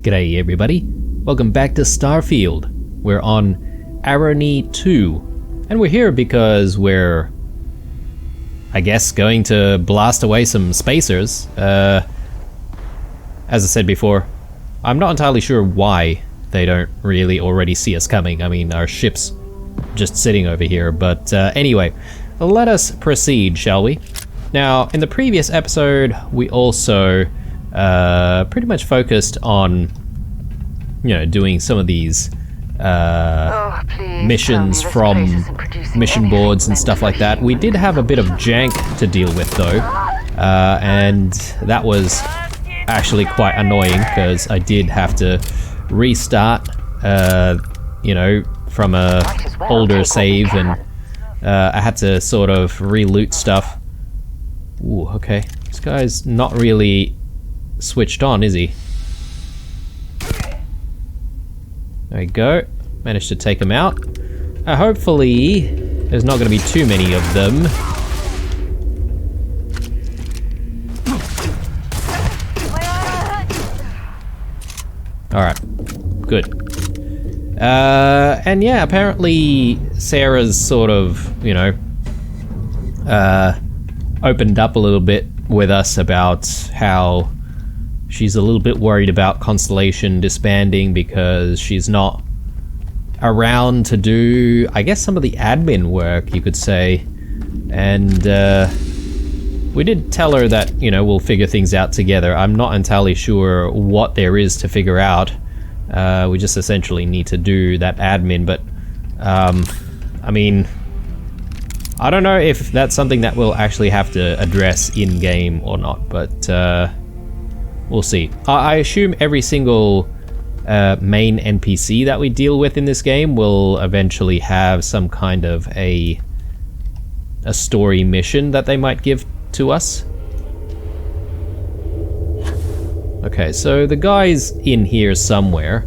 G'day everybody, welcome back to Starfield. We're on Arony 2, and we're here because we're, I guess, going to blast away some spacers. As I said before, I'm not entirely sure why they don't really already see us coming. I mean, our ship's just sitting over here, but anyway, let us proceed, shall we? Now, in the previous episode, we also pretty much focused on, you know, doing some of these missions from mission boards and stuff like that. We did have a bit of jank to deal with though, and that was actually quite annoying because I did have to restart, you know, from a older save, and I had to sort of re-loot stuff. Ooh, okay. This guy's not really switched on, is he? There we go. Managed to take him out. Hopefully, there's not going to be too many of them. Alright. Good. And yeah, apparently Sarah's sort of, you know, opened up a little bit with us about how she's a little bit worried about Constellation disbanding because she's not around to do, I guess, some of the admin work, you could say. And we did tell her that, you know, we'll figure things out together. I'm not entirely sure what there is to figure out. We just essentially need to do that admin, but I mean, I don't know if that's something that we'll actually have to address in-game or not, but we'll see. I assume every single main NPC that we deal with in this game will eventually have some kind of a story mission that they might give to us. Okay, so the guy's in here somewhere,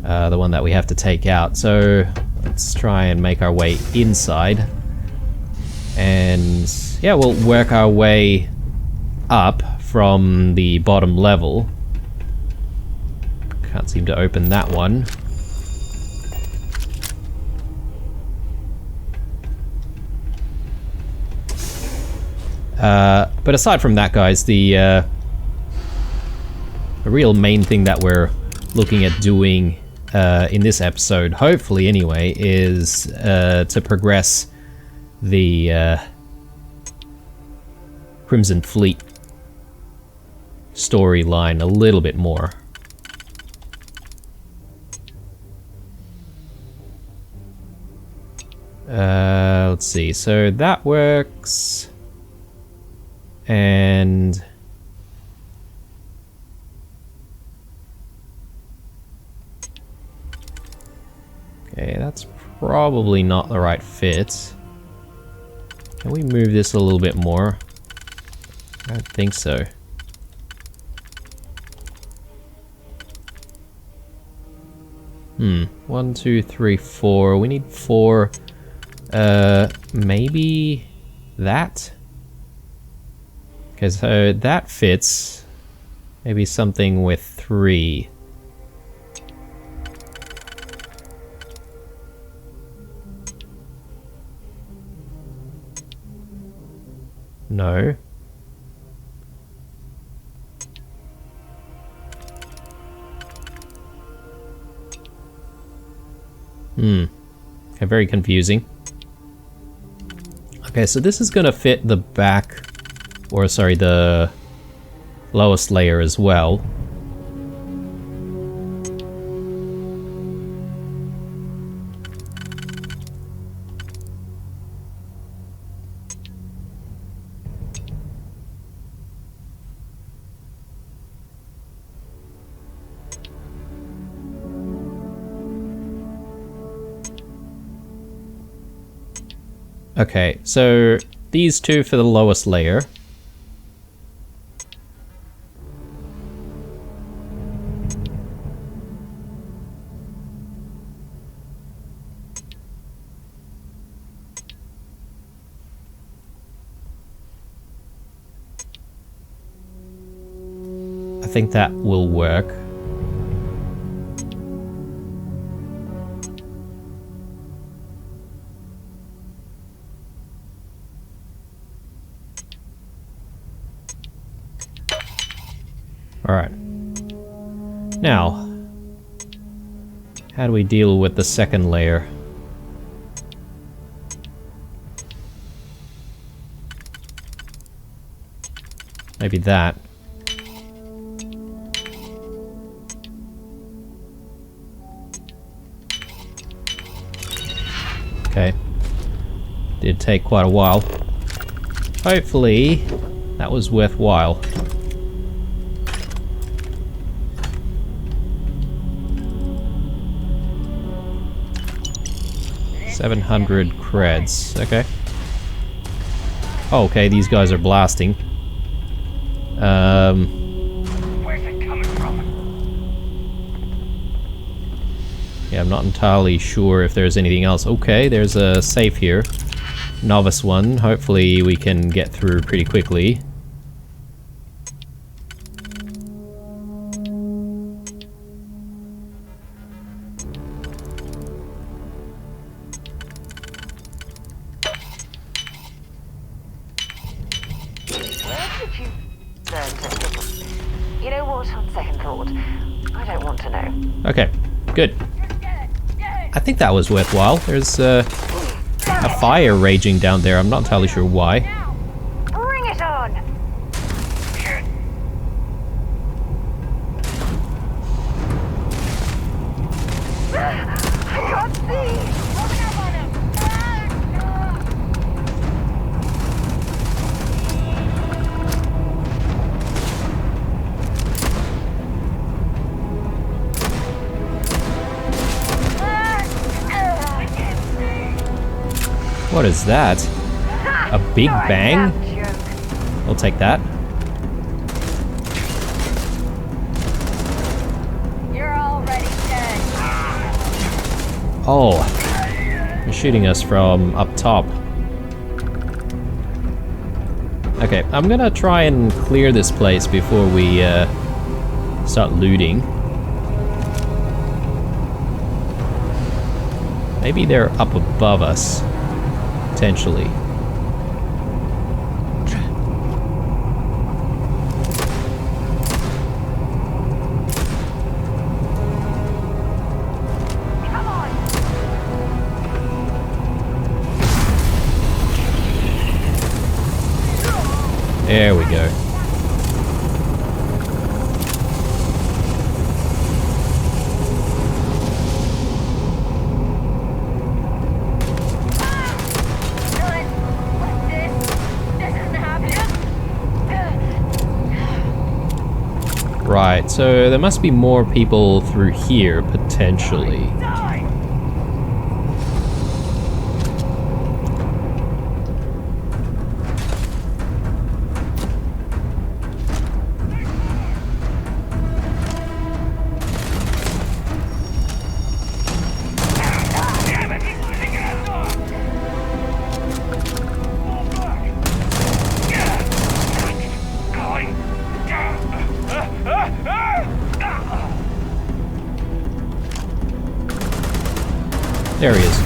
the one that we have to take out, so let's try and make our way inside. And yeah, we'll work our way up from the bottom level. Can't seem to open that one. But aside from that, guys, the real main thing that we're looking at doing in this episode, hopefully anyway, is to progress the Crimson Fleet storyline a little bit more. Let's see, so that works, and okay, that's probably not the right fit. Can we move this a little bit more? I don't think so. One, two, three, four. We need four. Maybe that? Okay, so that fits. Maybe something with three. No. Okay, very confusing. Okay, so this is gonna fit the back, or sorry, the lowest layer as well. Okay, so these two for the lowest layer. I think that will work. Alright. Now, how do we deal with the second layer? Maybe that. Okay. Did take quite a while. Hopefully, that was worthwhile. $700 creds. Okay. Oh, okay, these guys are blasting. Where's it coming from? Yeah, I'm not entirely sure if there's anything else. Okay, there's a safe here. Novice one. Hopefully we can get through pretty quickly. Where did you learn to pickle? You know what? On second thought, I don't want to know. Okay, good. I think that was worthwhile. There's a fire raging down there. I'm not entirely sure why. Bring it on! I can't see! What is that? A big bang? I'll take that. You're already dead. Oh, you're shooting us from up top. Okay, I'm gonna try and clear this place before we start looting. Maybe they're up above us. Potentially. Come on! There we go. Right, so there must be more people through here, potentially. There he is.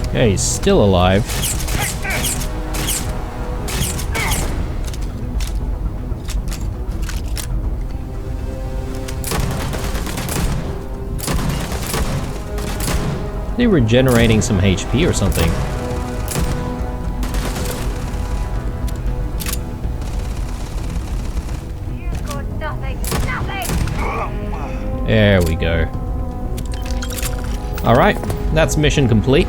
Okay, he's still alive. They were regenerating some HP or something. You've got nothing. Nothing! There we go. Alright, that's mission complete.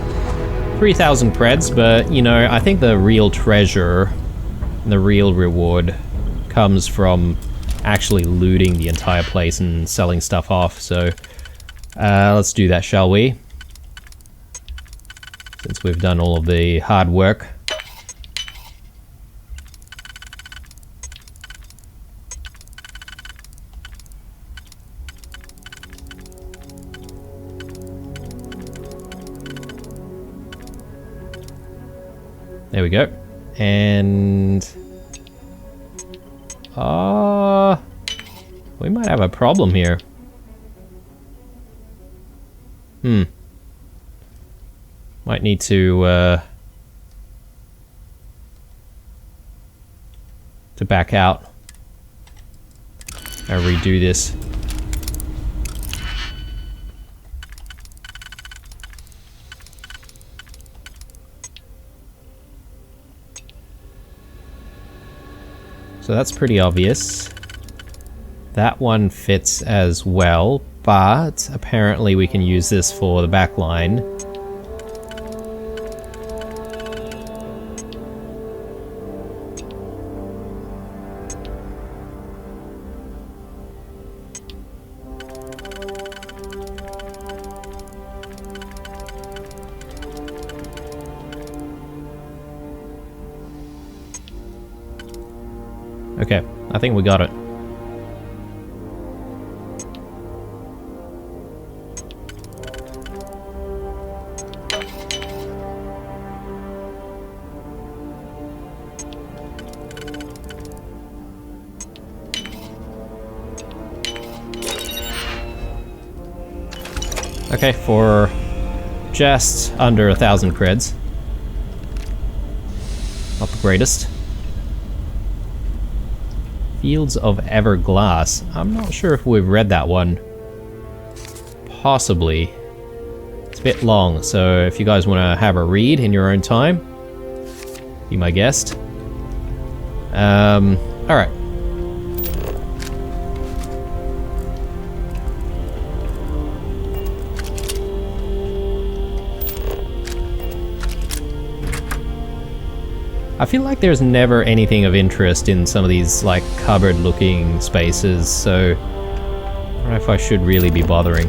3,000 creds, but, you know, I think the real treasure, the real reward, comes from actually looting the entire place and selling stuff off, so let's do that, shall we? Since we've done all of the hard work. There we go. And We might have a problem here. Might need to back out and redo this. So that's pretty obvious. That one fits as well, but apparently we can use this for the back line. Okay, I think we got it. Okay, for just under 1,000 creds. Not the greatest. Fields of Everglass. I'm not sure if we've read that one. Possibly. It's a bit long, so if you guys want to have a read in your own time, be my guest. Alright. I feel like there's never anything of interest in some of these, like, cupboard-looking spaces, so I don't know if I should really be bothering.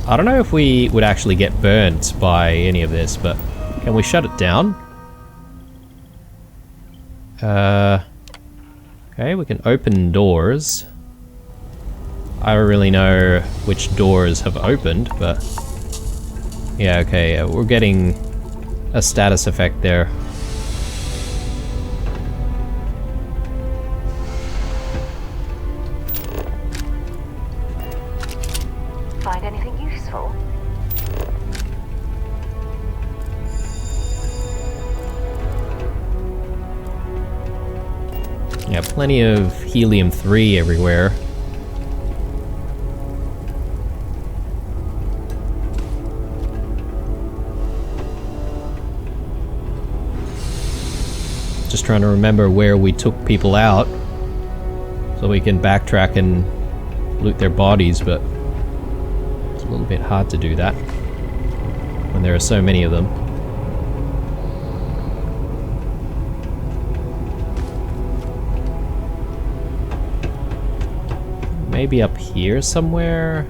I don't know if we would actually get burnt by any of this, but can we shut it down? Okay, we can open doors. I don't really know which doors have opened, but yeah, okay, we're getting a status effect there. Find anything useful? Yeah, plenty of helium-3 everywhere. Just trying to remember where we took people out so we can backtrack and loot their bodies, but it's a little bit hard to do that when there are so many of them. Maybe up here somewhere?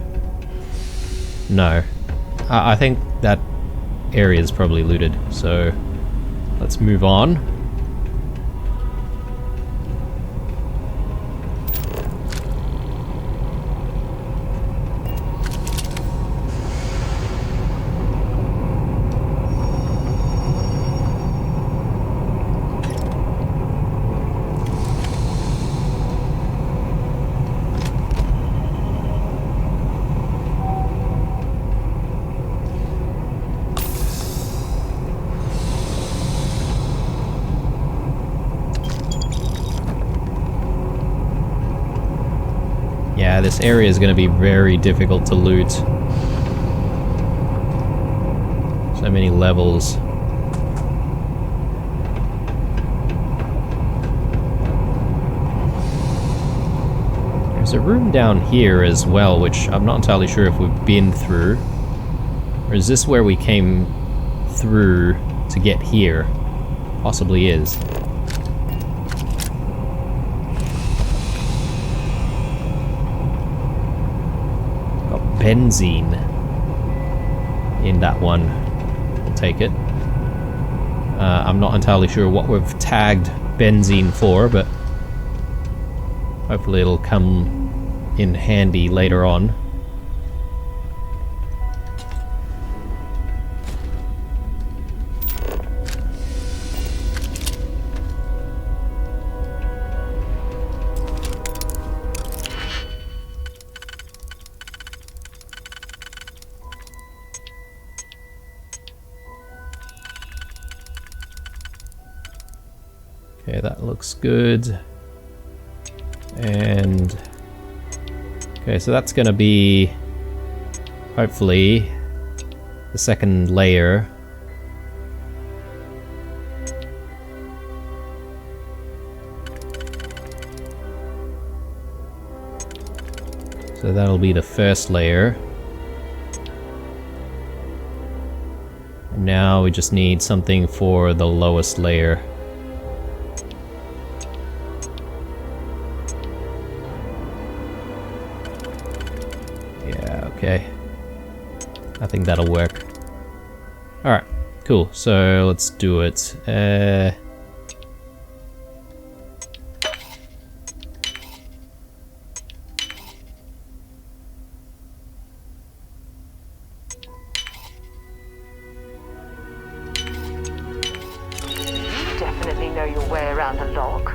No. I think that area is probably looted, so let's move on. Yeah, this area is going to be very difficult to loot. So many levels. There's a room down here as well, which I'm not entirely sure if we've been through. Or is this where we came through to get here? Possibly is. Benzene in that one. We'll take it. I'm not entirely sure what we've tagged benzene for, but hopefully it'll come in handy later on. Okay, that looks good. And okay, so that's gonna be hopefully the second layer. So that'll be the first layer. And now we just need something for the lowest layer. Yeah, okay. I think that'll work. Alright, cool. So let's do it. Definitely know your way around the log.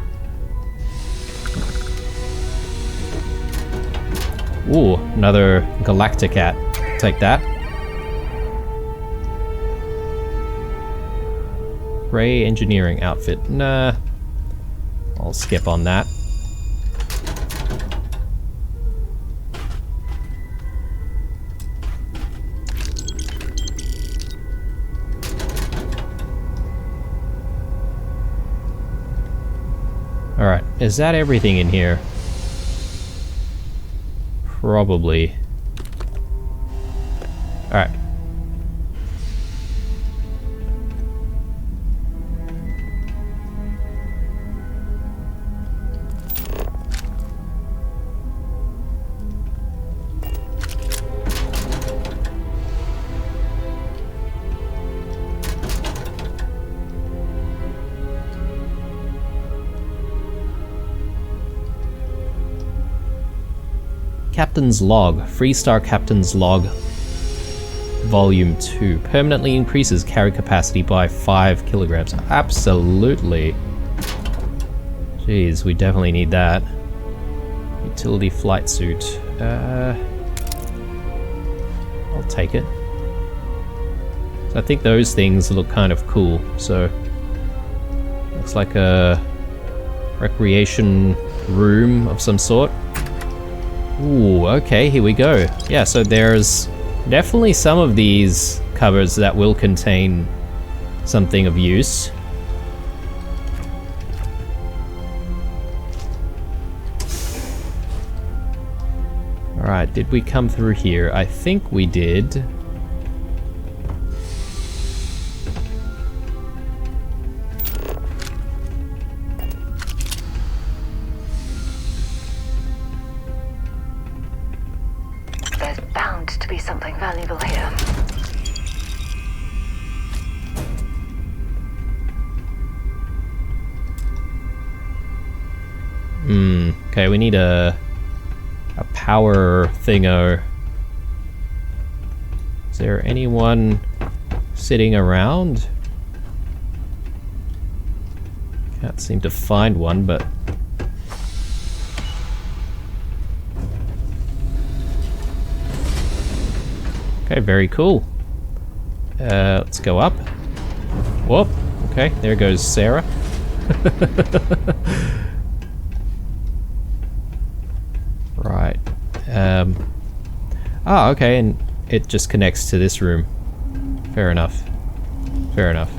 Ooh, another Galacticat. Take that. Ray engineering outfit. Nah. I'll skip on that. Alright, is that everything in here? Probably. Alright. Captain's Log. Freestar Captain's Log Volume 2. Permanently increases carry capacity by 5 kilograms. Absolutely. Jeez, we definitely need that. Utility flight suit. I'll take it. So I think those things look kind of cool. So looks like a recreation room of some sort. Ooh, okay, here we go. Yeah, so there's definitely some of these cupboards that will contain something of use. Alright, did we come through here? I think we did. There's bound to be something valuable here. Okay, we need a power thingo. Is there anyone sitting around? Can't seem to find one, but okay, very cool. Let's go up. Whoop. Okay, there goes Sarah. Right. Ah, okay, and it just connects to this room. Fair enough. Fair enough.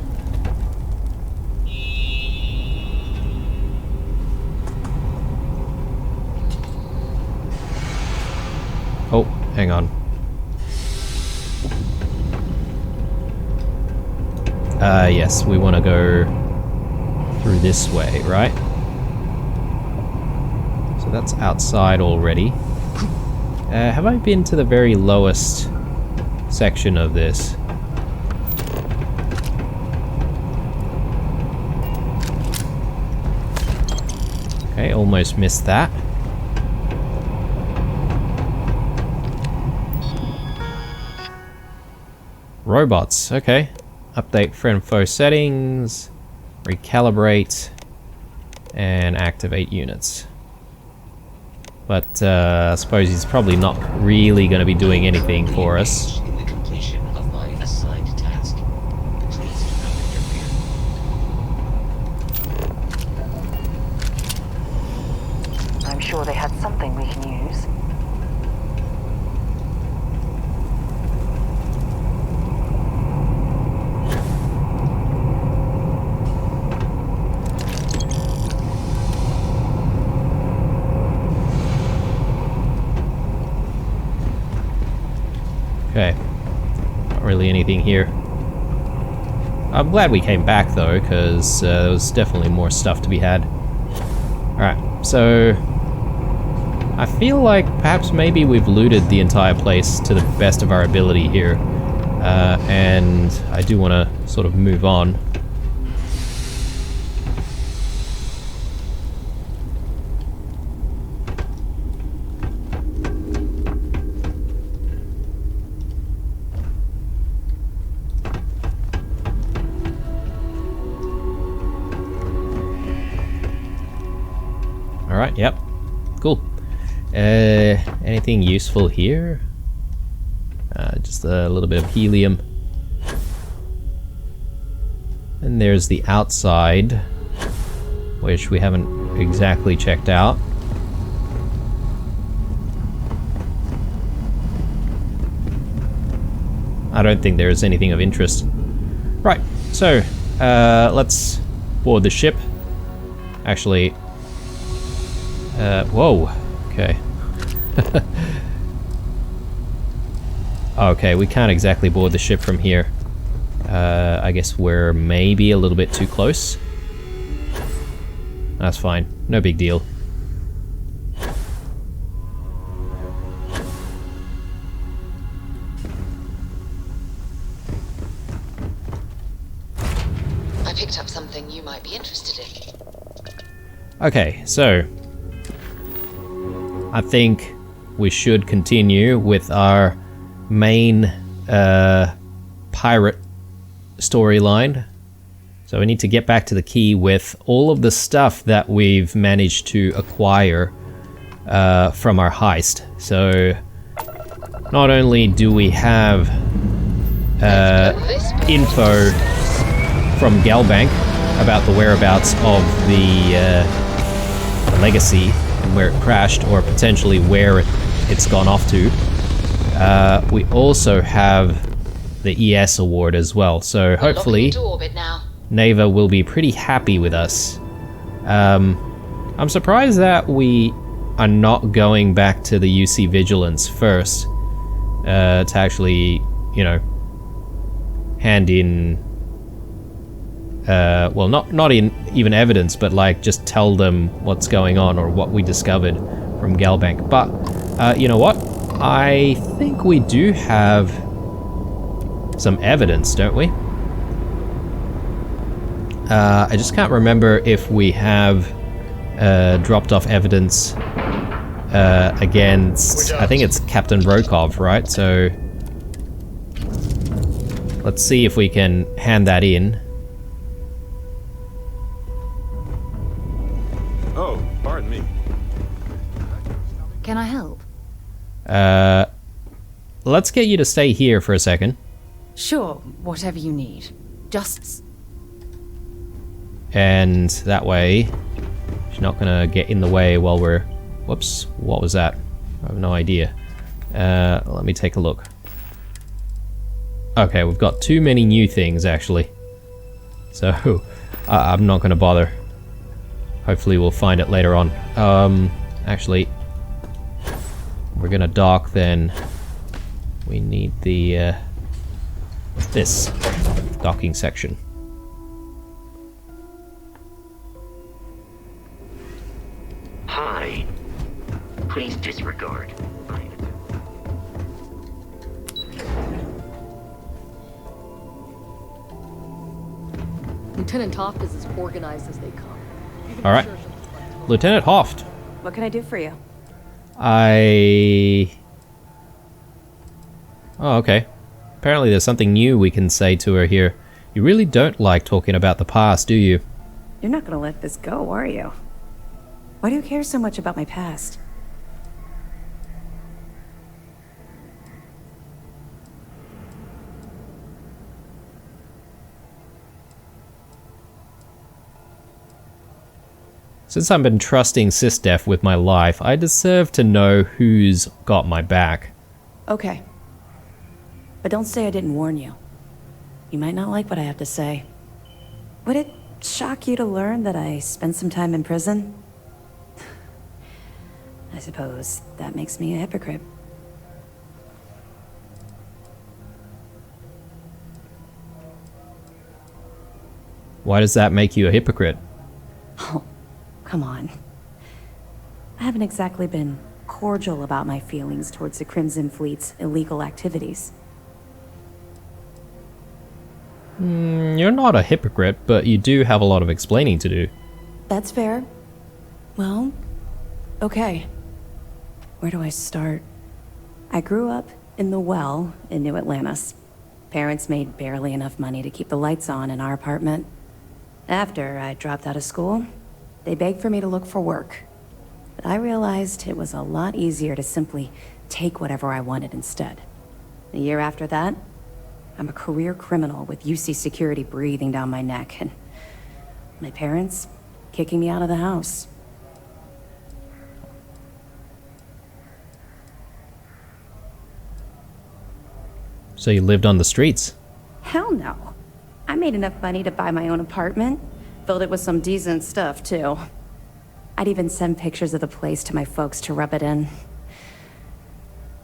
Oh, hang on. Yes, we want to go through this way, right? So that's outside already. Have I been to the very lowest section of this? Okay, almost missed that. Robots, okay. Update friend foe settings, recalibrate, and activate units. But I suppose he's probably not really going to be doing anything for us. In the completion of my assigned task. Please do not interfere. sure they had something we can use. Okay. Not really anything here. I'm glad we came back though, because there was definitely more stuff to be had. Alright, so I feel like perhaps maybe we've looted the entire place to the best of our ability here. And I do want to sort of move on. Alright, yep. Cool. Anything useful here? Just a little bit of helium. And there's the outside, which we haven't exactly checked out. I don't think there's anything of interest. Right, so let's board the ship. Actually, whoa, okay. Okay, we can't exactly board the ship from here. I guess we're maybe a little bit too close. That's fine, no big deal. I picked up something you might be interested in. Okay, so I think we should continue with our main pirate storyline. So we need to get back to the key with all of the stuff that we've managed to acquire from our heist. So not only do we have info from Galbank about the whereabouts of the Legacy and where it crashed, or potentially where it's gone off to. We also have the ES award as well, so hopefully Neva will be pretty happy with us. I'm surprised that we are not going back to the UC Vigilance first to actually, you know, hand in well, not in even evidence, but like just tell them what's going on or what we discovered from Galbank. But you know what? I think we do have some evidence, don't we? I just can't remember if we have dropped off evidence against, I think it's Captain Rokov, right? So let's see if we can hand that in. Oh, pardon me. Can I help? Let's get you to stay here for a second. Sure, whatever you need. Just... And that way, she's not gonna get in the way while we're... Whoops, what was that? I have no idea. Let me take a look. Okay, we've got too many new things, actually. So, I'm not gonna bother. Hopefully we'll find it later on. Actually, we're gonna dock then. We need the, this docking section. Hi. Please disregard. Lieutenant Hoft is as organized as they come. Alright. Lieutenant Hoft. What can I do for you? Oh, okay. Apparently there's something new we can say to her here. You really don't like talking about the past, do you? You're not gonna let this go, are you? Why do you care so much about my past? Since I've been trusting SysDef with my life, I deserve to know who's got my back. Okay. But don't say I didn't warn you. You might not like what I have to say. Would it shock you to learn that I spent some time in prison? I suppose that makes me a hypocrite. Why does that make you a hypocrite? Oh, come on. I haven't exactly been cordial about my feelings towards the Crimson Fleet's illegal activities. You're not a hypocrite, but you do have a lot of explaining to do. That's fair. Well, okay. Where do I start? I grew up in the Well in New Atlantis. Parents made barely enough money to keep the lights on in our apartment. After I dropped out of school, they begged for me to look for work. But I realized it was a lot easier to simply take whatever I wanted instead. A year after that, I'm a career criminal with UC security breathing down my neck, and my parents kicking me out of the house. So you lived on the streets? Hell no. I made enough money to buy my own apartment. Filled it with some decent stuff, too. I'd even send pictures of the place to my folks to rub it in.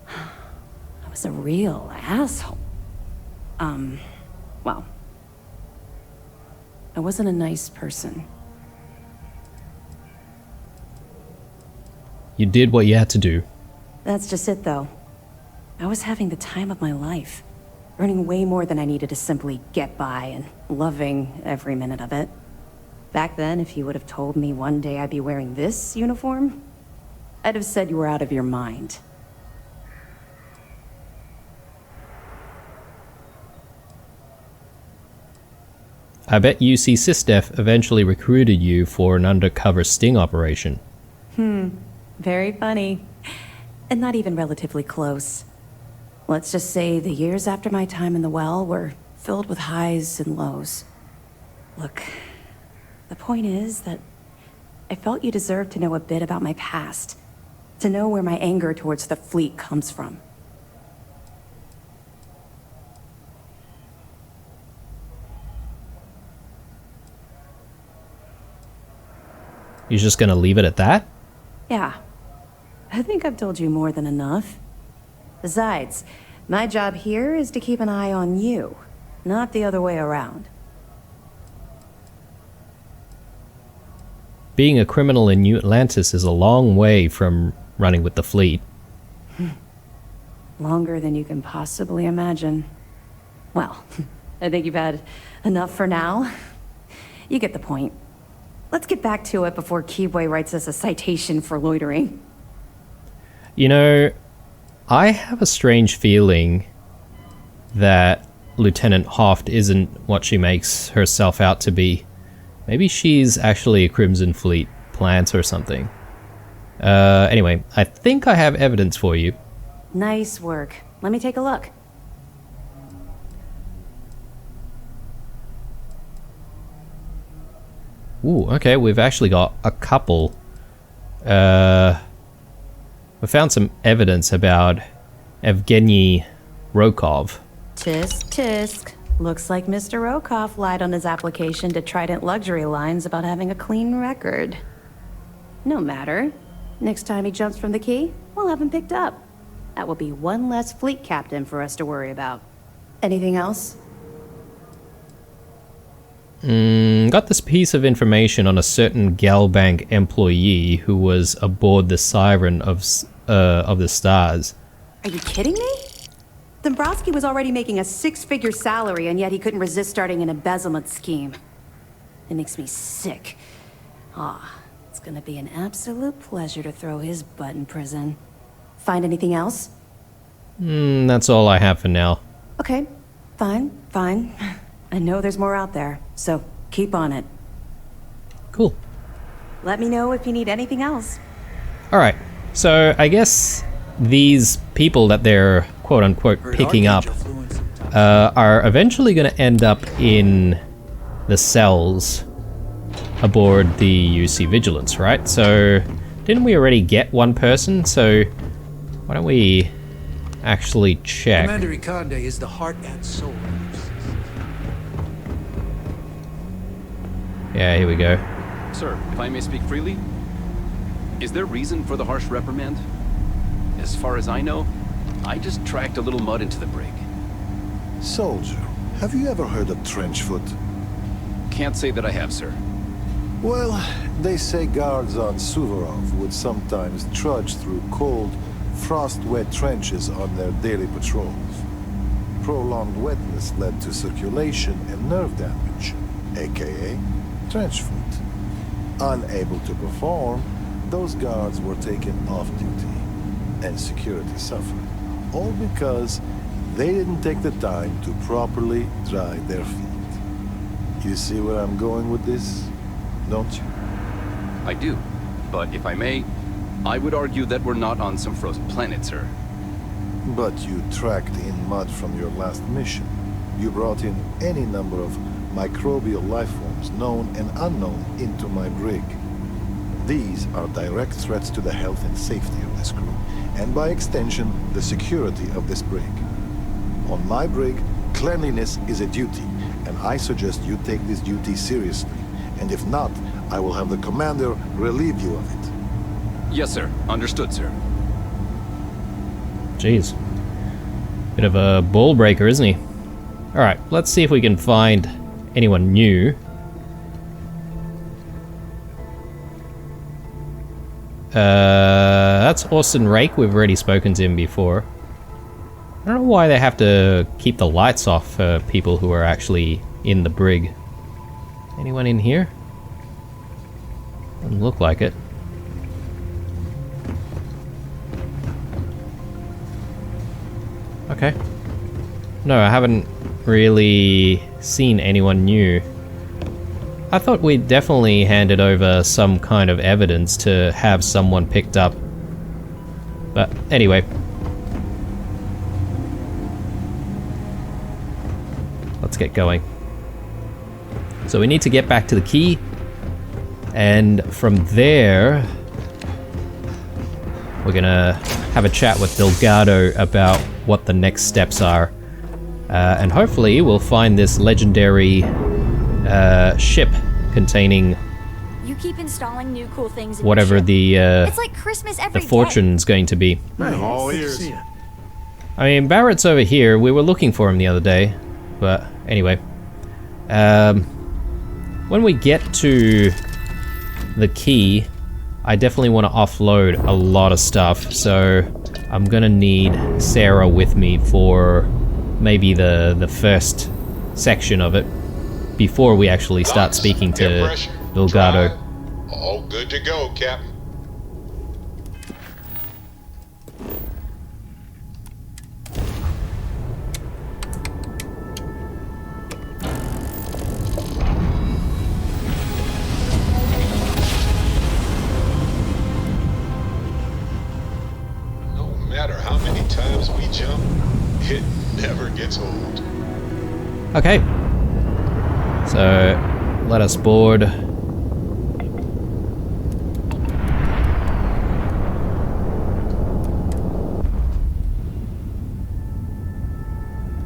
I was a real asshole. Well, I wasn't a nice person. You did what you had to do. That's just it, though. I was having the time of my life, earning way more than I needed to simply get by and loving every minute of it. Back then, if you would have told me one day I'd be wearing this uniform, I'd have said you were out of your mind. I bet UC SysDef eventually recruited you for an undercover sting operation. Very funny. And not even relatively close. Let's just say the years after my time in the Well were filled with highs and lows. Look, the point is that I felt you deserved to know a bit about my past. To know where my anger towards the fleet comes from. You're just gonna leave it at that? Yeah. I think I've told you more than enough. Besides, my job here is to keep an eye on you, not the other way around. Being a criminal in New Atlantis is a long way from running with the fleet. Longer than you can possibly imagine. Well, I think you've had enough for now. You get the point. Let's get back to it before Keyboy writes us a citation for loitering. You know, I have a strange feeling that Lieutenant Hoft isn't what she makes herself out to be. Maybe she's actually a Crimson Fleet plant or something. Anyway, I think I have evidence for you. Nice work. Let me take a look. Ooh, okay, we've actually got a couple. We found some evidence about Evgeny Rokov. Tisk, tisk. Looks like Mr. Rokov lied on his application to Trident Luxury Lines about having a clean record. No matter. Next time he jumps from the key, we'll have him picked up. That will be one less fleet captain for us to worry about. Anything else? Got this piece of information on a certain Galbank employee who was aboard the Siren of the Stars. Are you kidding me? Dombrowski was already making a six-figure salary, and yet he couldn't resist starting an embezzlement scheme. It makes me sick. It's gonna be an absolute pleasure to throw his butt in prison. Find anything else? That's all I have for now. Okay, fine. I know there's more out there, so keep on it. Cool. Let me know if you need anything else. Alright, so I guess these people that they're quote-unquote picking up are eventually going to end up in the cells aboard the UC Vigilance, right? So didn't we already get one person? So why don't we actually check? Commander Ikande is the heart and soul. Yeah, here we go. Sir, if I may speak freely, is there reason for the harsh reprimand? As far as I know, I just tracked a little mud into the brig. Soldier, have you ever heard of trenchfoot? Can't say that I have, sir. Well, they say guards on Suvorov would sometimes trudge through cold, frost-wet trenches on their daily patrols. Prolonged wetness led to circulation and nerve damage, aka trenchfoot. Unable to perform, those guards were taken off duty, and security suffered. All because they didn't take the time to properly dry their feet. You see where I'm going with this, don't you? I do. But if I may, I would argue that we're not on some frozen planet, sir. But you tracked in mud from your last mission. You brought in any number of microbial life forms, known and unknown, into my brig. These are direct threats to the health and safety of this crew, and by extension, the security of this brig. On my brig, cleanliness is a duty, and I suggest you take this duty seriously. And if not, I will have the commander relieve you of it. Yes, sir. Understood, sir. Jeez. Bit of a ball breaker, isn't he? Alright, let's see if we can find anyone new. That's Austin Rake. We've already spoken to him before. I don't know why they have to keep the lights off for people who are actually in the brig. Anyone in here? Doesn't look like it. Okay. No, I haven't really seen anyone new. I thought we definitely handed over some kind of evidence to have someone picked up. But anyway. Let's get going. So we need to get back to the key. And from there, we're gonna have a chat with Delgado about what the next steps are. And hopefully we'll find this legendary ship containing you keep installing new cool things in whatever the it's like Christmas every the fortune's going to be. I'm all ears. I mean, Barrett's over here. We were looking for him the other day, but anyway. When we get to the key, I definitely want to offload a lot of stuff, so I'm gonna need Sarah with me for maybe the first section of it before we actually start speaking to Delgado. All good to go, Captain. No matter how many times we jump, it never gets old. Okay. So, let us board.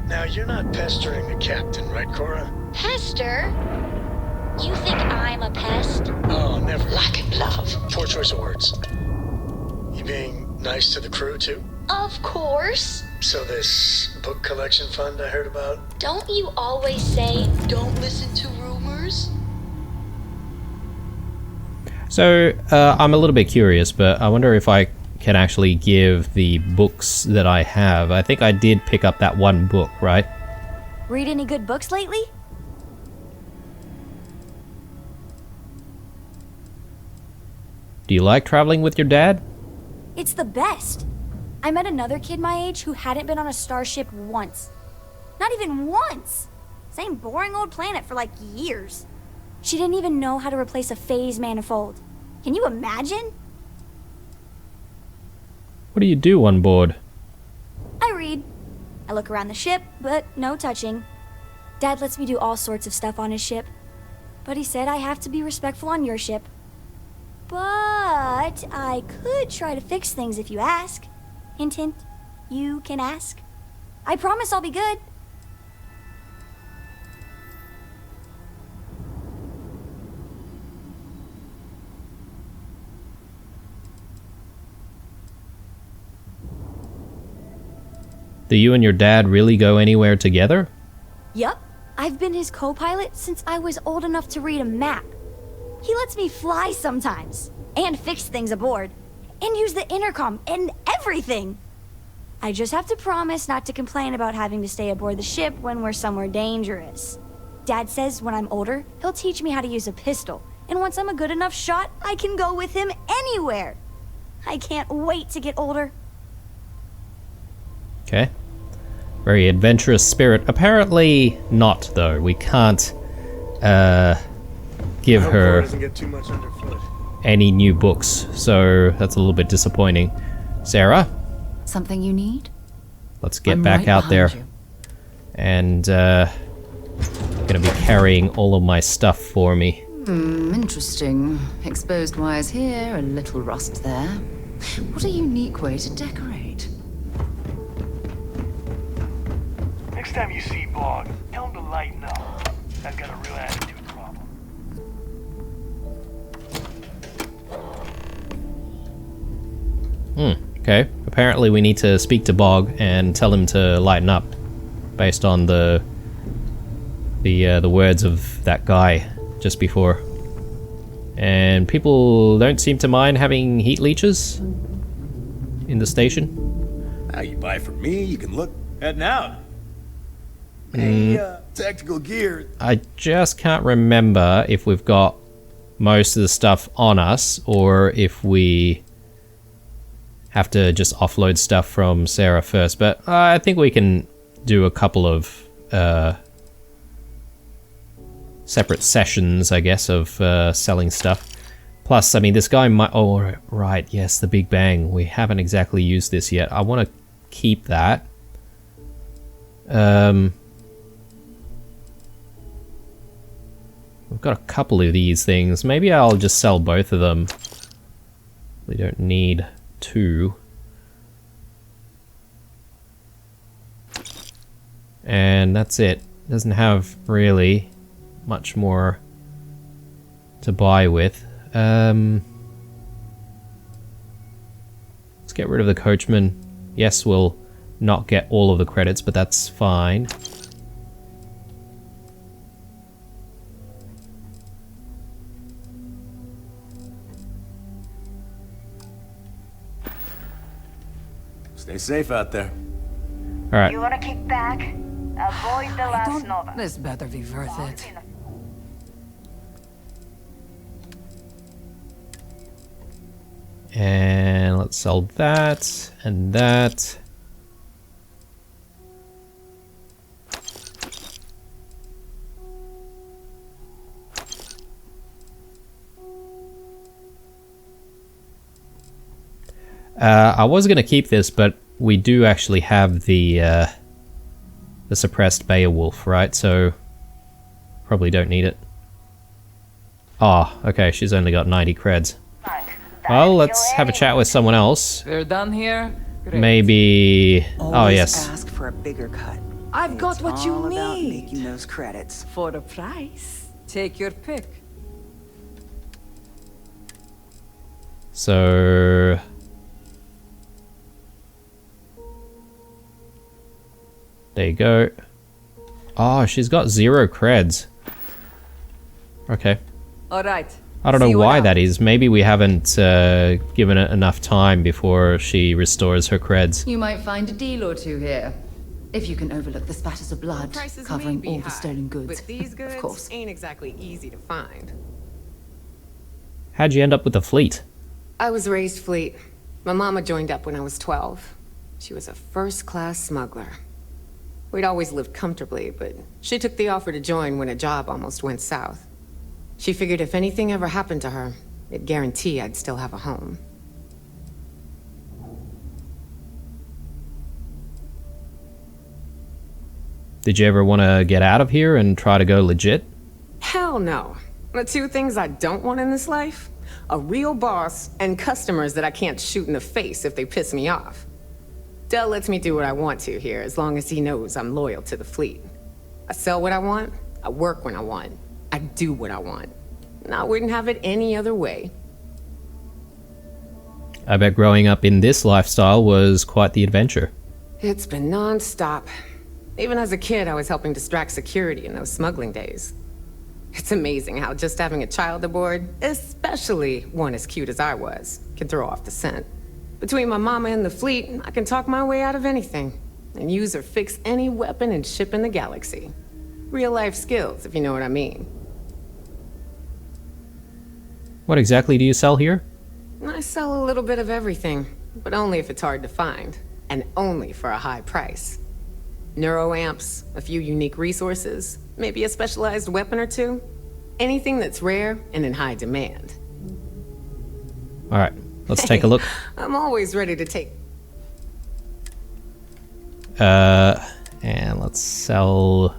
Now, you're not pestering the captain, right, Cora? Pester? You think I'm a pest? Oh, never. Lack of love. Poor choice of words. You being nice to the crew, too? Of course. So this book collection fund I heard about? Don't you always say, don't listen to rumors? So, I'm a little bit curious, but I wonder if I can actually give the books that I have. I think I did pick up that one book, right? Read any good books lately? Do you like traveling with your dad? It's the best. I met another kid my age who hadn't been on a starship once. Not even once! Same boring old planet for like years. She didn't even know how to replace a phase manifold. Can you imagine? What do you do on board? I read. I look around the ship, but no touching. Dad lets me do all sorts of stuff on his ship. but he said I have to be respectful on your ship. But I could try to fix things if you ask. Hint, hint. You can ask. I promise I'll be good. Do you and your dad really go anywhere together? Yup. I've been his co-pilot since I was old enough to read a map. He lets me fly sometimes, and fix things aboard, and use the intercom, and everything. I just have to promise not to complain about having to stay aboard the ship when we're somewhere dangerous. Dad says when I'm older, he'll teach me how to use a pistol, and once I'm a good enough shot, I can go with him anywhere. I can't wait to get older. Okay. Very adventurous spirit. Apparently not, though. We can't give her doesn't get too much underfoot. any new books, so that's a little bit disappointing. Sarah, Something you need? let's get I'm back right out there. behind you. And gonna be carrying all of my stuff for me. Interesting. Exposed wires here, a little rust there. What a unique way to decorate. Next time you see Bog, tell him to lighten up. I've got a real attitude problem. Okay. Apparently we need to speak to Bog and tell him to lighten up, based on the words of that guy just before. And people don't seem to mind having heat leeches in the station. Now you buy from me, you can look. Heading out. Hey, tactical gear. I just can't remember if we've got most of the stuff on us or if we have to just offload stuff from Sarah first, but I think we can do a couple of separate sessions, I guess, of selling stuff. Plus, I mean, this guy might... Oh, right, yes, the Big Bang. We haven't exactly used this yet. I want to keep that. We've got a couple of these things. Maybe I'll just sell both of them. We don't need two. And that's it. Doesn't have really much more to buy with. Let's get rid of the coachman. Yes, we'll not get all of the credits, but that's fine. Stay safe out there. All right. You wanna kick back? Avoid the last Nova. This better be worth it. And let's sell that and that. I was going to keep this, but we do actually have the suppressed Beowulf, right? So probably don't need it. Oh, okay, she's only got 90 creds. Well, let's have a chat with someone else. We're done here. Great. Maybe... Always oh, yes. ask for a bigger cut. I've got what you all about need. making those credits. For a price. Take your pick. So... there you go. Oh, she's got 0 creds. Okay. All right. I don't know why that is. Maybe we haven't given it enough time before she restores her creds. You might find a deal or two here. If you can overlook the spatters of blood Prices may covering be all the high, stolen goods. but these goods of course. ain't exactly easy to find. How'd you end up with the fleet? I was raised fleet. My mama joined up when I was 12. She was a first-class smuggler. We'd always lived comfortably, but she took the offer to join when a job almost went south. She figured if anything ever happened to her, it'd guarantee I'd still have a home. Did you ever want to get out of here and try to go legit? Hell no. The two things I don't want in this life? A real boss and customers that I can't shoot in the face if they piss me off. Del lets me do what I want to here, as long as he knows I'm loyal to the fleet. I sell what I want, I work when I want, I do what I want. And I wouldn't have it any other way. I bet growing up in this lifestyle was quite the adventure. It's been non-stop. Even as a kid, I was helping distract security in those smuggling days. It's amazing how just having a child aboard, especially one as cute as I was, can throw off the scent. Between my mama and the fleet, I can talk my way out of anything, and use or fix any weapon and ship in the galaxy. Real life skills, if you know what I mean. What exactly do you sell here? I sell a little bit of everything, but only if it's hard to find, and only for a high price. Neuroamps, a few unique resources, maybe a specialized weapon or two. Anything that's rare and in high demand. Alright, let's take a look. I'm always ready to take... And let's sell...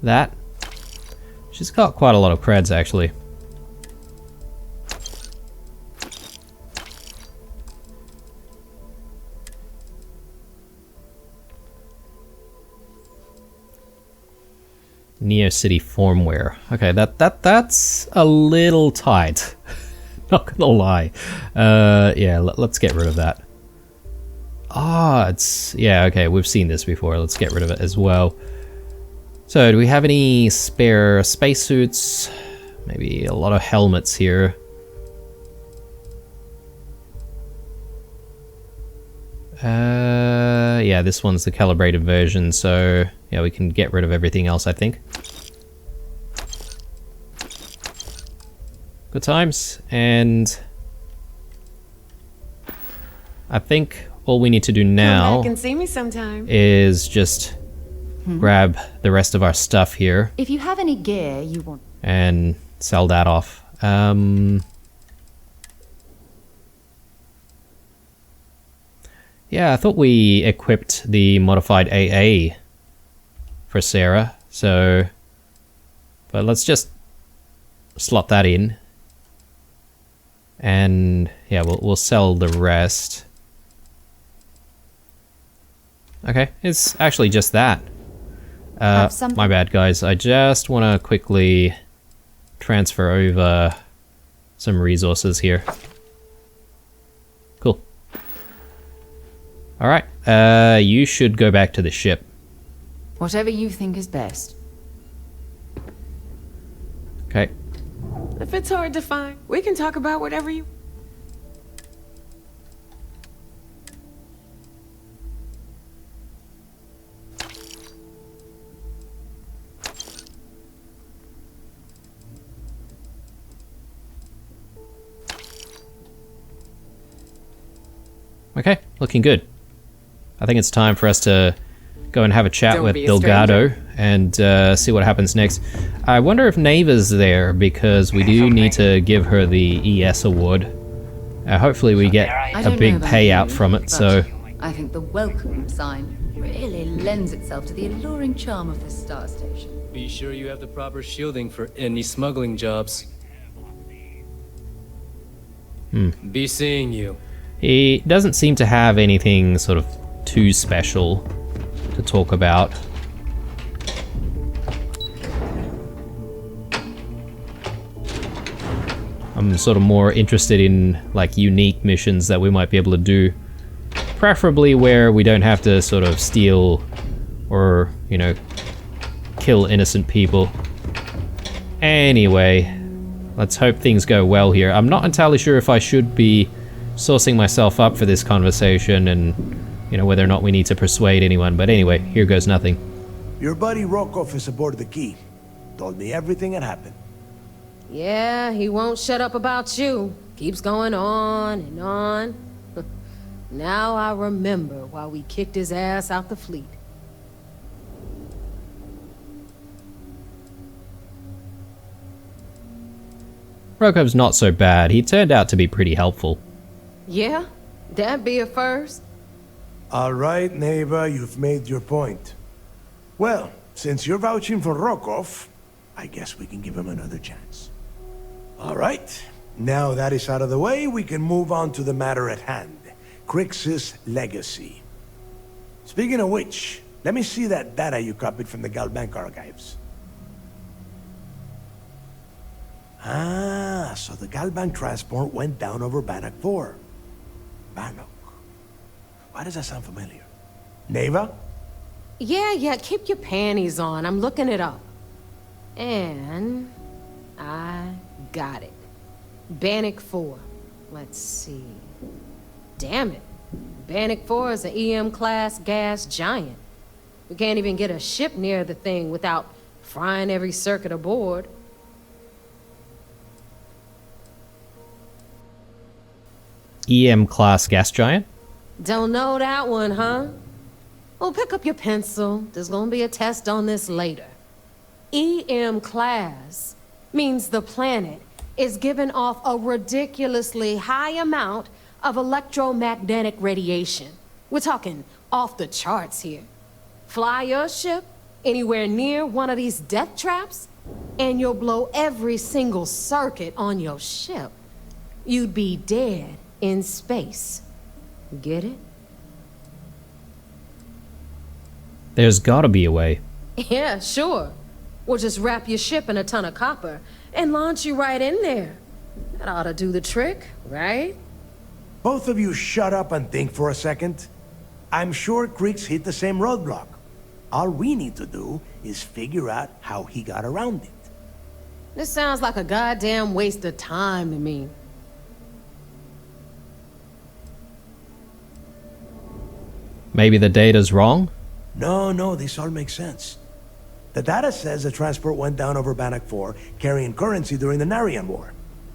that. She's got quite a lot of creds, actually. Neo City formware. Okay, that's a little tight. Not gonna lie. Yeah, let's get rid of that. Ah, it's... yeah, okay, we've seen this before. Let's get rid of it as well. So, do we have any spare spacesuits? Maybe a lot of helmets here. Yeah, this one's the calibrated version, so yeah, we can get rid of everything else, I think. Good times, and I think all we need to do now Come back and see me sometime. is just grab the rest of our stuff here If you have any gear you want... and sell that off. Yeah, I thought we equipped the modified AA for Sarah, so... but let's just slot that in. And yeah, we'll sell the rest. Okay, it's actually just that. My bad, guys. I just want to quickly transfer over some resources here. Cool. Alright, you should go back to the ship. Whatever you think is best. Okay. If it's hard to find, we can talk about whatever you... Okay, looking good. I think it's time for us to go and have a chat Don't with be a Delgado stranger. and see what happens next. I wonder if Neva's there, because we do need to give her the ES award. Hopefully we get a big payout from it, so... I think the welcome sign really lends itself to the alluring charm of this star station. Be sure you have the proper shielding for any smuggling jobs. Be seeing you. He doesn't seem to have anything sort of too special to talk about. I'm sort of more interested in like unique missions that we might be able to do. Preferably where we don't have to sort of steal or, you know, kill innocent people. Anyway, let's hope things go well here. I'm not entirely sure if I should be sourcing myself up for this conversation and, you know, whether or not we need to persuade anyone. But anyway, here goes nothing. Your buddy Rokov is aboard the Key. Told me everything that happened. Yeah, he won't shut up about you. Keeps going on and on. Now I remember why we kicked his ass out the fleet. Rokov's not so bad. He turned out to be pretty helpful. Yeah, that'd be a first. All right, neighbor, you've made your point. Well, since you're vouching for Rokov, I guess we can give him another chance. All right. Now that is out of the way, we can move on to the matter at hand. Crix's legacy. Speaking of which, let me see that data you copied from the Galbank archives. Ah, so the Galbank transport went down over Bannock 4. Bannock. Why does that sound familiar? Neva? Yeah, keep your panties on. I'm looking it up. And I got it. Bannock 4. Let's see. Damn it. Bannock 4 is an EM-class gas giant. We can't even get a ship near the thing without frying every circuit aboard. EM-class gas giant? Don't know that one, huh? Well, pick up your pencil. There's gonna be a test on this later. EM-class means the planet is giving off a ridiculously high amount of electromagnetic radiation. We're talking off the charts here. Fly your ship anywhere near one of these death traps, and you'll blow every single circuit on your ship. You'd be dead in space. Get it? There's gotta be a way. Yeah, sure. We'll just wrap your ship in a ton of copper and launch you right in there. That ought to do the trick, right? Both of you shut up and think for a second. I'm sure Crix hit the same roadblock. All we need to do is figure out how he got around it. This sounds like a goddamn waste of time to me. Maybe the data's wrong? No, this all makes sense. The data says the transport went down over Bannock 4, carrying currency during the Narian War.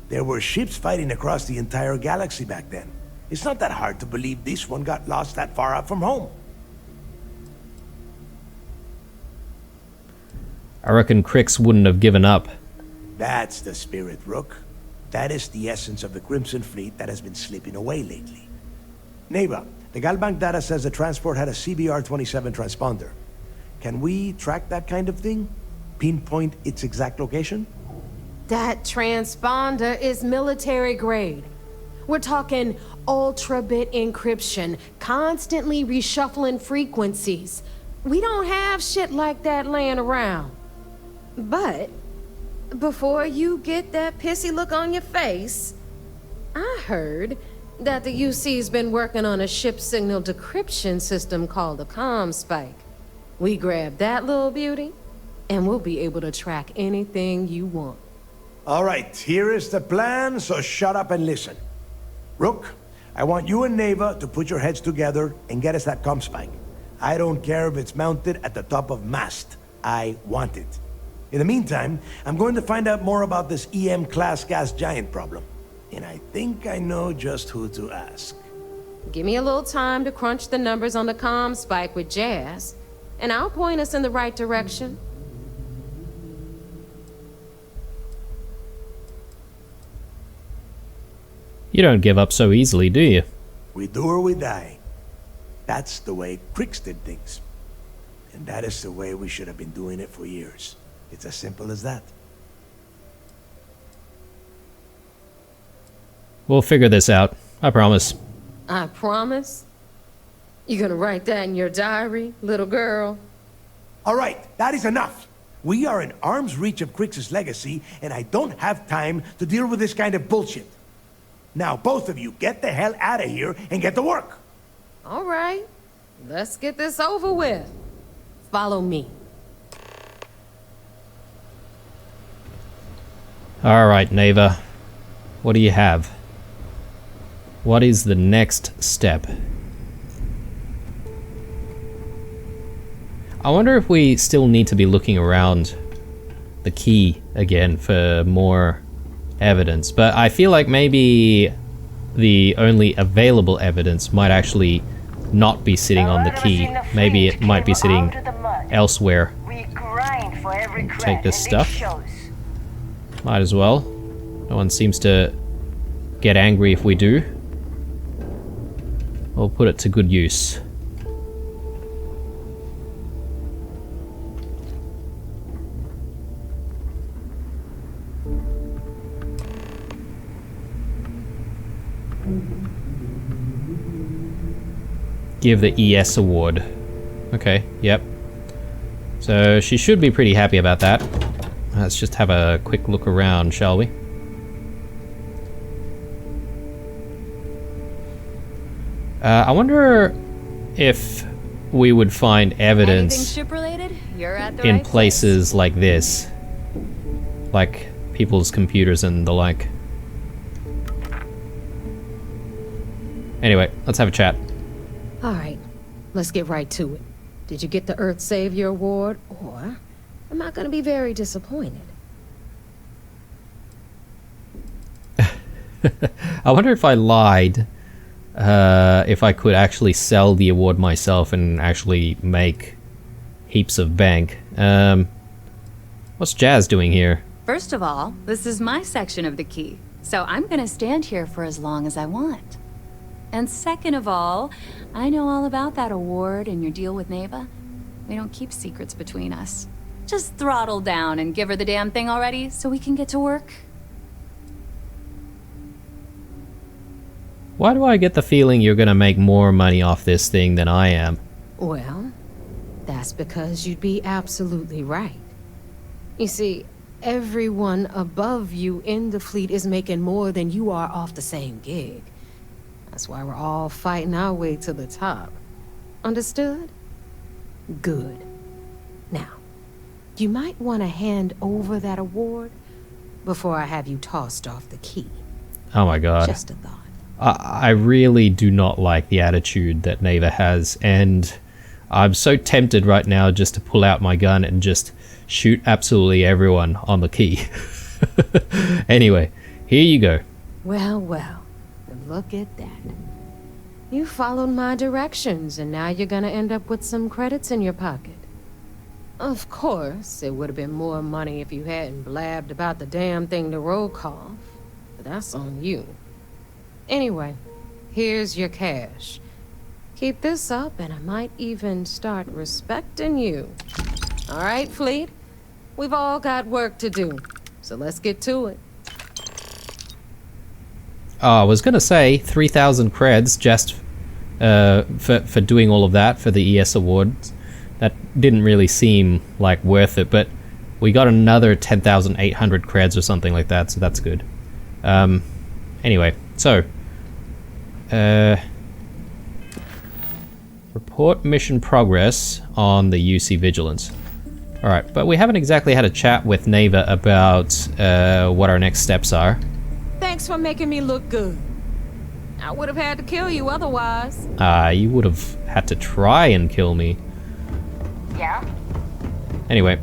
There were ships fighting across the entire galaxy back then. It's not that hard to believe this one got lost that far out from home. I reckon Crix wouldn't have given up. That's the spirit, Rook. That is the essence of the Crimson Fleet that has been slipping away lately. Neva, the Galbank data says the transport had a CBR-27 transponder. Can we track that kind of thing? Pinpoint its exact location? That transponder is military grade. We're talking ultra-bit encryption, constantly reshuffling frequencies. We don't have shit like that laying around. But before you get that pissy look on your face, I heard that the UC's been working on a ship signal decryption system called the ComSpike. We grab that little beauty, and we'll be able to track anything you want. All right, here is the plan, so shut up and listen. Rook, I want you and Neva to put your heads together and get us that ComSpike. I don't care if it's mounted at the top of mast. I want it. In the meantime, I'm going to find out more about this EM-class gas giant problem. And I think I know just who to ask. Give me a little time to crunch the numbers on the ComSpike with Jazz, and I'll point us in the right direction. You don't give up so easily, do you? We do or we die. That's the way Crix did things. And that is the way we should have been doing it for years. It's as simple as that. We'll figure this out. I promise. I promise? You gonna write that in your diary, little girl? All right, that is enough. We are in arm's reach of Crix's legacy, and I don't have time to deal with this kind of bullshit. Now, both of you, get the hell out of here and get to work. All right, let's get this over with. Follow me. All right, Neva. What do you have? What is the next step? I wonder if we still need to be looking around the key again for more evidence, but I feel like maybe the only available evidence might actually not be sitting on the key. Maybe it might be sitting elsewhere. Take this stuff. Might as well. No one seems to get angry if we do. We'll put it to good use. give the ES award. Okay, yep. So she should be pretty happy about that. Let's just have a quick look around, shall we? I wonder if we would find evidence ship-related? You're at the in right places like this. Like people's computers and the like. Anyway, let's have a chat. All right, let's get right to it. Did you get the Earth Savior Award, or am I going to be very disappointed? I wonder if I lied, if I could actually sell the award myself and actually make heaps of bank. What's Jazz doing here? First of all, this is my section of the key, so I'm gonna stand here for as long as I want. And second of all, I know all about that award and your deal with Neva. We don't keep secrets between us. Just throttle down and give her the damn thing already so we can get to work. Why do I get the feeling you're gonna make more money off this thing than I am? Well, that's because you'd be absolutely right. You see, everyone above you in the fleet is making more than you are off the same gig. That's why we're all fighting our way to the top. Understood? Good. Now, you might want to hand over that award before I have you tossed off the key. Oh my god. Just a thought. I really do not like the attitude that Neva has, and I'm so tempted right now just to pull out my gun and just shoot absolutely everyone on the key. Anyway, here you go. Well, well, look at that. You followed my directions, and now you're gonna end up with some credits in your pocket. Of course, it would have been more money if you hadn't blabbed about the damn thing to roll call, but that's on you. Anyway, here's your cash. Keep this up, and I might even start respecting you. All right, Fleet? We've all got work to do, so let's get to it. Oh, I was gonna say 3,000 creds just for doing all of that for the ES awards. That didn't really seem like worth it, but we got another 10,800 creds or something like that, so that's good. Anyway, so report mission progress on the UC Vigilance. Alright, but we haven't exactly had a chat with Neva about what our next steps are. Thanks for making me look good. I would have had to kill you otherwise. You would have had to try and kill me. Yeah? Anyway,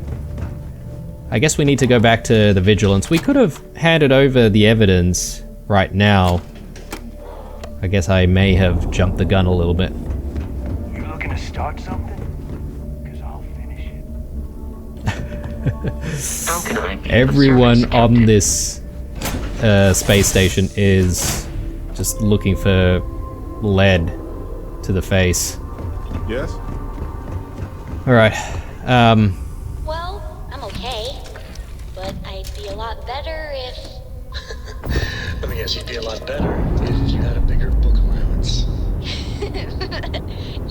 I guess we need to go back to the Vigilance. We could have handed over the evidence right now. I guess I may have jumped the gun a little bit. You looking to start something? Because I'll finish it. How can I be Everyone of service, on Captain? this space station is just looking for lead to the face. Yes? Alright, Well, I'm okay. But I'd be a lot better if... Let me guess, you'd be a lot better if you had a bigger book allowance.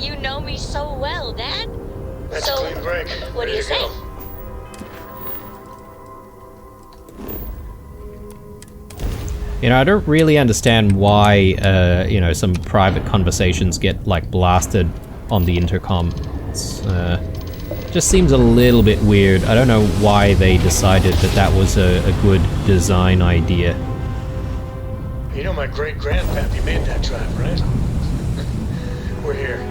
You know me so well, Dad. That's So, a clean break. what do There you say? go. you know, I don't really understand why, you know, some private conversations get, like, blasted on the intercom. It's, just seems a little bit weird. I don't know why they decided that that was a good design idea. You know my great-grandpappy made that drive, right? We're here.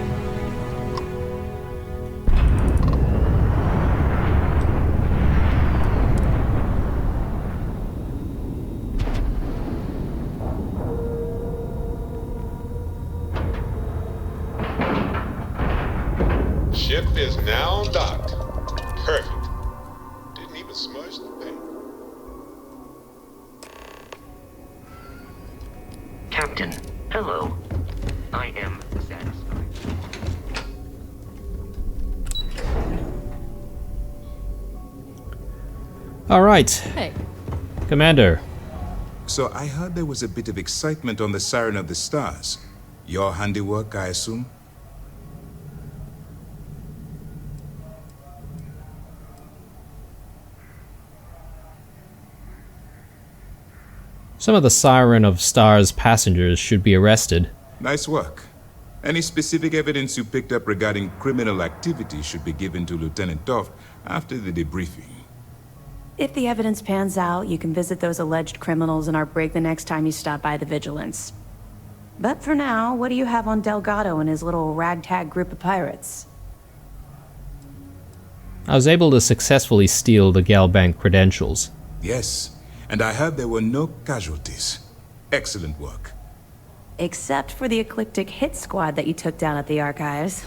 Ship is now docked. Perfect. Didn't even smudge the paint. Captain, hello. I am satisfied. Alright. Hey. Commander. So I heard there was a bit of excitement on the Siren of the Stars. Your handiwork, I assume? Some of the Siren of Star's passengers should be arrested. Nice work. Any specific evidence you picked up regarding criminal activity should be given to Lieutenant Toft after the debriefing. If the evidence pans out, you can visit those alleged criminals in our brig the next time you stop by the Vigilance. But for now, what do you have on Delgado and his little ragtag group of pirates? I was able to successfully steal the Galbank credentials. Yes, and I heard there were no casualties. Excellent work. Except for the eclectic hit squad that you took down at the archives.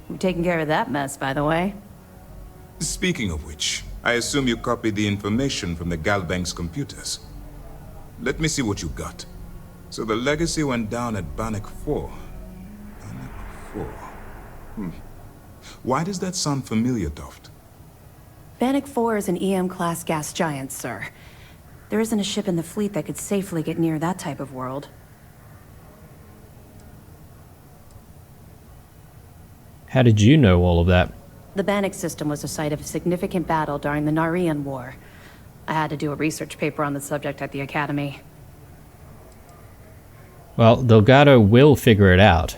We're taking care of that mess, by the way. Speaking of which, I assume you copied the information from the Galbank's computers. Let me see what you got. So the legacy went down at Bannock 4. Bannock 4. Why does that sound familiar, Toft? Bannock 4 is an EM-class gas giant, sir. There isn't a ship in the fleet that could safely get near that type of world. How did you know all of that? The Bannock system was the site of a significant battle during the Narian War. I had to do a research paper on the subject at the Academy. Well, Delgado will figure it out.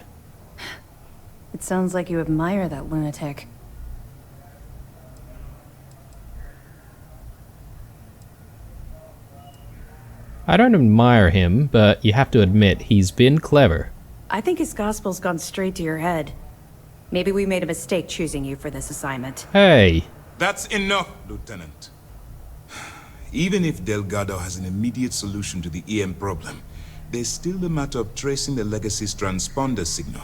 It sounds like you admire that lunatic. I don't admire him, but you have to admit he's been clever. I think his gospel's gone straight to your head. Maybe we made a mistake choosing you for this assignment. Hey! That's enough, Lieutenant. Even if Delgado has an immediate solution to the EM problem, there's still the matter of tracing the Legacy's transponder signal.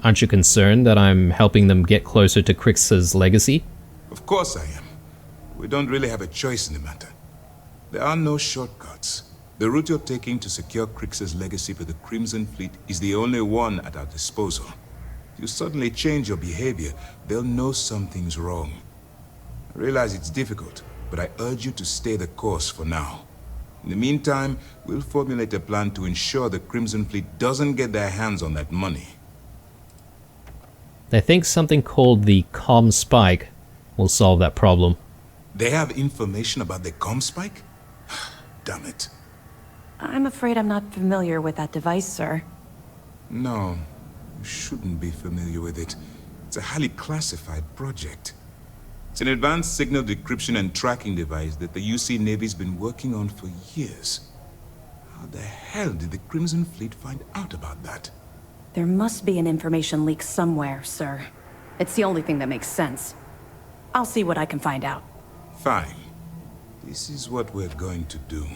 Aren't you concerned that I'm helping them get closer to Crix's legacy? Of course I am. We don't really have a choice in the matter. There are no shortcuts. The route you're taking to secure Crix's legacy for the Crimson Fleet is the only one at our disposal. If you suddenly change your behavior, they'll know something's wrong. I realize it's difficult, but I urge you to stay the course for now. In the meantime, we'll formulate a plan to ensure the Crimson Fleet doesn't get their hands on that money. They think something called the comm spike will solve that problem. They have information about the comm spike? Damn it. I'm afraid I'm not familiar with that device, sir. No, you shouldn't be familiar with it. It's a highly classified project. It's an advanced signal decryption and tracking device that the UC Navy's been working on for years. How the hell did the Crimson Fleet find out about that? There must be an information leak somewhere, sir. It's the only thing that makes sense. I'll see what I can find out. Fine. This is what we're going to do.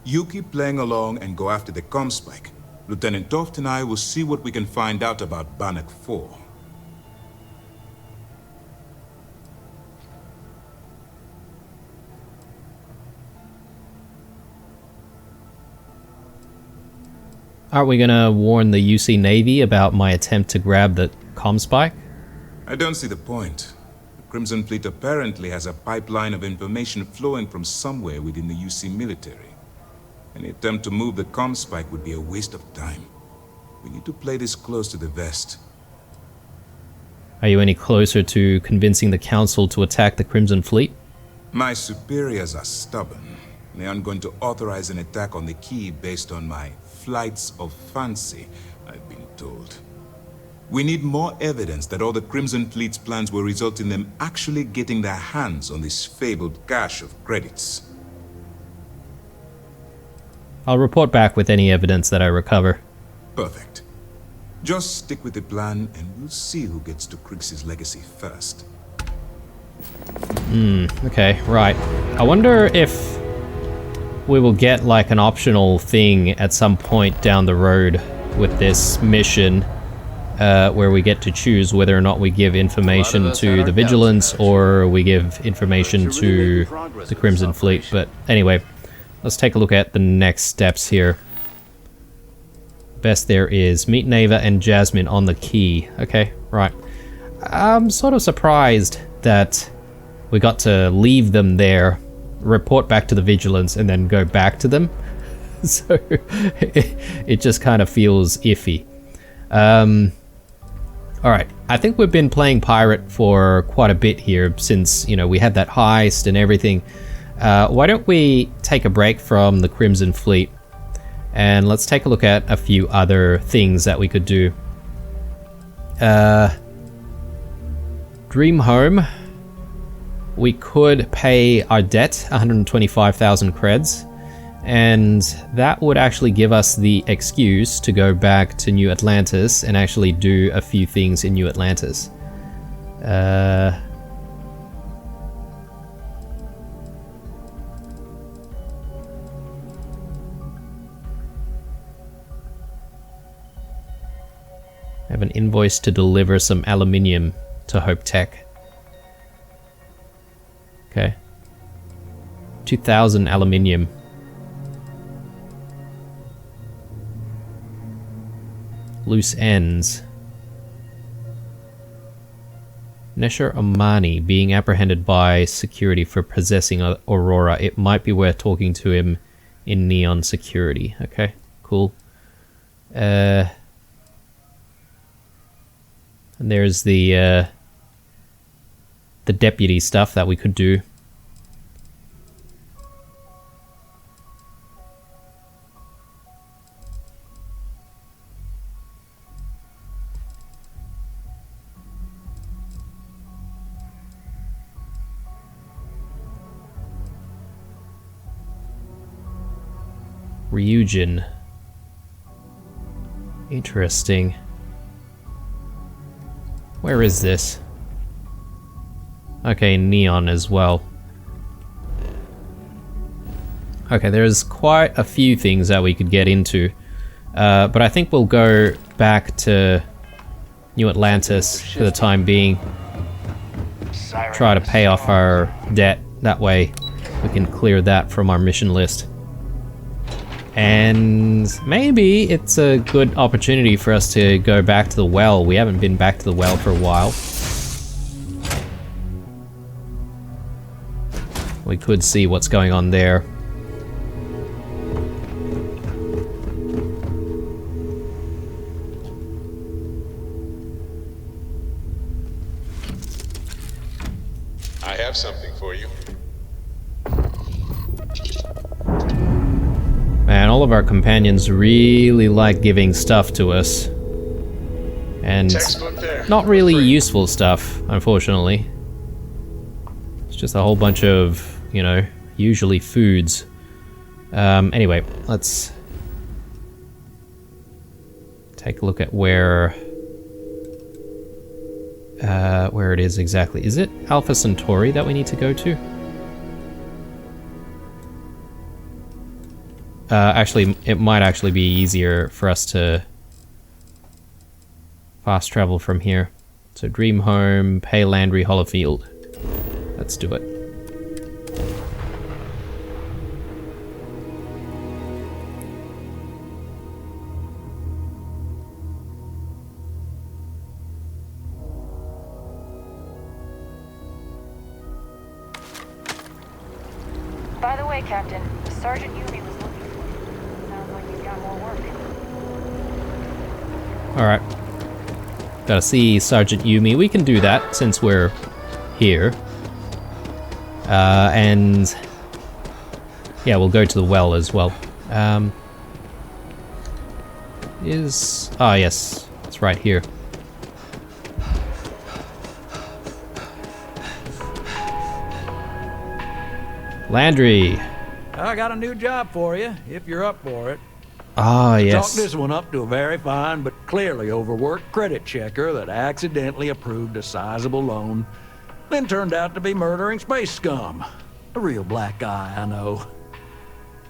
You keep playing along and go after the comm spike. Lieutenant Toft and I will see what we can find out about Bannock 4. Aren't we gonna warn the UC Navy about my attempt to grab the comm spike? I don't see the point. The Crimson Fleet apparently has a pipeline of information flowing from somewhere within the UC military. Any attempt to move the comm spike would be a waste of time. We need to play this close to the vest. Are you any closer to convincing the Council to attack the Crimson Fleet? My superiors are stubborn. They aren't going to authorize an attack on the key based on my flights of fancy, I've been told. We need more evidence that all the Crimson Fleet's plans will result in them actually getting their hands on this fabled cache of credits. I'll report back with any evidence that I recover. Perfect. Just stick with the plan and we'll see who gets to Crix's legacy first. Okay, right. I wonder if we will get like an optional thing at some point down the road with this mission where we get to choose whether or not we give information to the Vigilance or we give information to the Crimson Fleet. But anyway, let's take a look at the next steps here. Best there is meet Neva and Jasmine on the key. Okay, right. I'm sort of surprised that we got to leave them there, report back to the Vigilance, and then go back to them. So it just kind of feels iffy. Alright, I think we've been playing pirate for quite a bit here since, you know, we had that heist and everything. Why don't we take a break from the Crimson Fleet and let's take a look at a few other things that we could do. Dream Home. We could pay our debt, 125,000 creds, and that would actually give us the excuse to go back to New Atlantis and actually do a few things in New Atlantis. I have an invoice to deliver some aluminium to Hope Tech. Okay. 2,000 aluminium. Loose ends. Nesher Omani being apprehended by security for possessing Aurora. It might be worth talking to him in Neon Security. Okay, cool. And there's the deputy stuff that we could do. Ryujin. Interesting. Where is this? Okay, Neon as well. Okay, there's quite a few things that we could get into. But I think we'll go back to New Atlantis for the time being. Try to pay off our debt. That way we can clear that from our mission list. And maybe it's a good opportunity for us to go back to the well. We haven't been back to the well for a while. We could see what's going on there. I have something for you. Man, all of our companions really like giving stuff to us. And not really useful stuff, unfortunately. It's just a whole bunch of, you know, usually foods. Anyway, let's take a look at where it is exactly. Is it Alpha Centauri that we need to go to? Actually, it might actually be easier for us to fast travel from here. So Dream Home, Pay Landry, Hollowfield. Let's do it. By the way, Captain, Sergeant Yumi was looking for you. Sounds like you've got more work. Alright. Gotta see Sergeant Yumi. We can do that since we're here. And yeah, we'll go to the well as well. Ah, yes, it's right here. Landry. I got a new job for you, if you're up for it. Ah, yes. Chalk this one up to a very fine but clearly overworked credit checker that accidentally approved a sizable loan, then turned out to be murdering space scum. A real black guy, I know.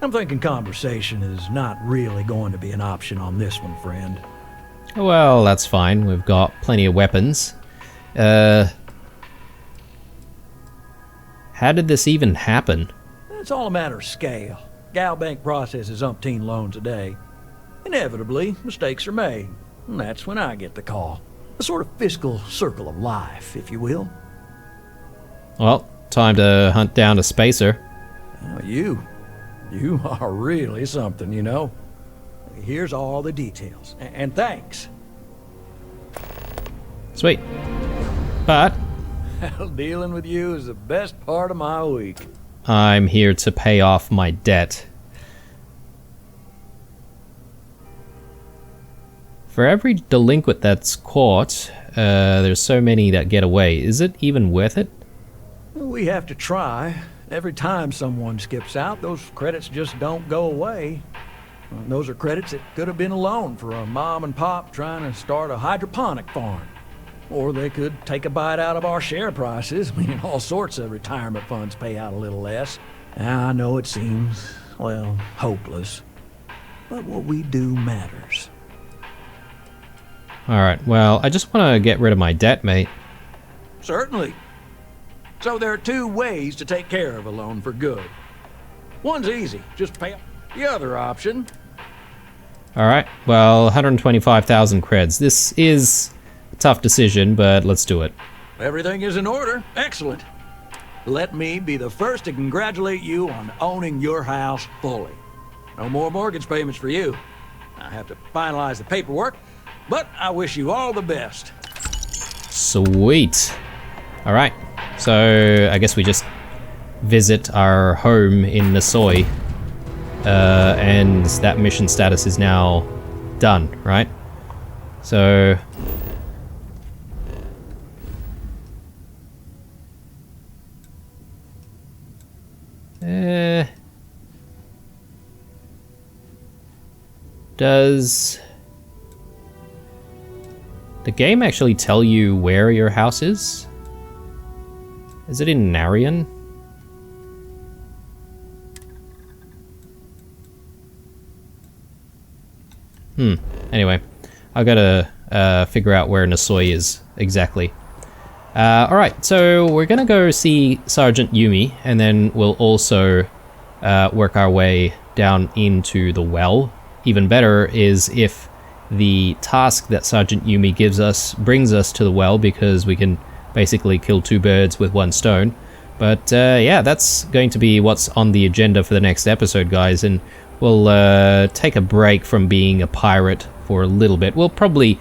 I'm thinking conversation is not really going to be an option on this one, friend. Well, that's fine. We've got plenty of weapons. How did this even happen? It's all a matter of scale. Galbank processes umpteen loans a day. Inevitably, mistakes are made. And that's when I get the call. A sort of fiscal circle of life, if you will. Well, time to hunt down a spacer. Oh, you are really something, you know. Here's all the details. And thanks. Sweet. But Hell, dealing with you is the best part of my week. I'm here to pay off my debt. For every delinquent that's caught, there's so many that get away. Is it even worth it? We have to try. Every time someone skips out, those credits just don't go away. Those are credits that could have been a loan for a mom and pop trying to start a hydroponic farm. Or they could take a bite out of our share prices. I mean, all sorts of retirement funds pay out a little less. I know it seems, well, hopeless. But what we do matters. Alright, well, I just want to get rid of my debt, mate. Certainly. So there are two ways to take care of a loan for good. One's easy, just pay up. The other option... Alright, well, 125,000 creds. This is a tough decision, but let's do it. Everything is in order. Excellent. Let me be the first to congratulate you on owning your house fully. No more mortgage payments for you. I have to finalize the paperwork, but I wish you all the best. Sweet. Alright, so I guess we just visit our home in Nasoy. And that mission status is now done, right? So... does the game actually tell you where your house is? Is it in Narian? Anyway, I gotta figure out where Nasoy is exactly. Alright, so we're gonna go see Sergeant Yumi, and then we'll also work our way down into the well. Even better is if the task that Sergeant Yumi gives us brings us to the well, because we can basically kill two birds with one stone. But yeah, that's going to be what's on the agenda for the next episode, guys, and we'll take a break from being a pirate for a little bit. We'll probably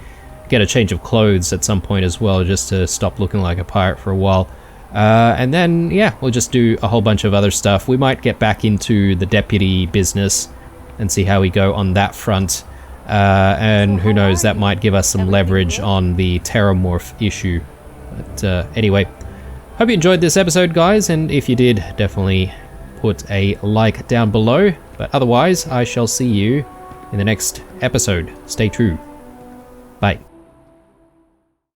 get a change of clothes at some point as well, just to stop looking like a pirate for a while. And then, yeah, we'll just do a whole bunch of other stuff. We might get back into the deputy business and see how we go on that front. And who knows, that might give us some leverage on the Terramorph issue. But anyway, hope you enjoyed this episode, guys, and if you did, definitely put a like down below. But otherwise, I shall see you in the next episode. Stay true. Bye.